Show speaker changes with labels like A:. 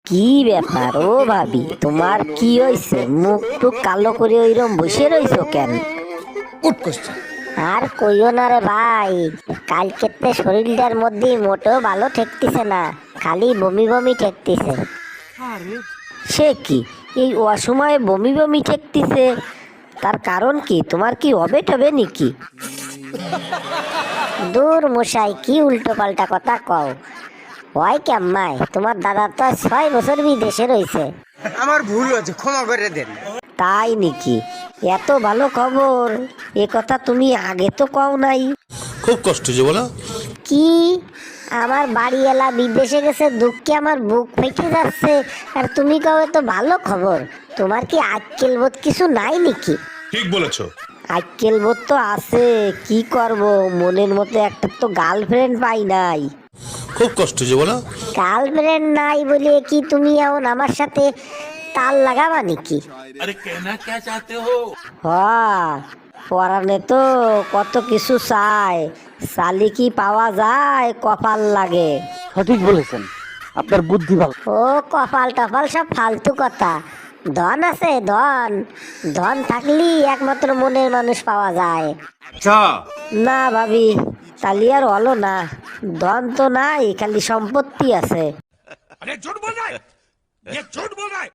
A: কি ব্যাপার ও ভাবি, তোমার কি হয়েছে? মুখ টুক কালো করে ওইরকম বসে রইছো কেন?
B: Good question.
A: আর কইও না রে ভাই, কালকেতে শরীরটার মধ্যে মোটেও ভালো ঠেকতেছে না, খালি বমি বমি ঠেকতেছে। সে কি, এই অসময়ে বমি বমি ঠেকতেছে? তার কারণ কি? তোমার কি হবে টবে নাকি? দূর মশাই, কি উল্টো পাল্টা কথা কও। হয় কেম্মাই, তোমার দাদা তো 6 বছর বিদেশে রয়েছে।
B: আমার ভুল হয়েছে, ক্ষমা করে দেন।
A: তাই নাকি? এত ভালো খবর, এ কথা তুমি আগে তো কও নাই।
C: খুব কষ্ট যে বলো।
A: কি, আমার বাড়িওয়ালা বিদেশে গেছে, দুঃখে আমার বুক ফেটে যাচ্ছে, আর তুমি কও তো ভালো খবর? তোমার কি আক্কেল বোধ কিছু নাই নাকি?
C: ঠিক বলেছো।
A: আক্কেল বোধ তো আছে, কি করব, মনের মতো একটা তো গার্লফ্রেন্ড পাই নাই।
C: খুব কষ্ট যে বলো।
A: গার্লফ্রেন্ড নাই বলে কি তুমি এখন আমার সাথে তাল লাগাবা নাকি?
D: अरे कहना क्या चाहते हो?
A: পরানে তো কত কিছু চায়, শালি কি পাওয়া যায়, কপাল লাগে।
E: সঠিক বলেছেন, আপনার বুদ্ধি ভালো।
A: ও কপাল টপাল সব ফালতু কথা। ধন আছে, ধন, ধন থাকলেই একমাত্র মনের মানুষ পাওয়া যায়। না ভাবি, তালি আর হলো না। ধন তো নাই, খালি সম্পত্তি আছে।
D: अरे झूठ बोल रहा है, ये झूठ बोल रहा है।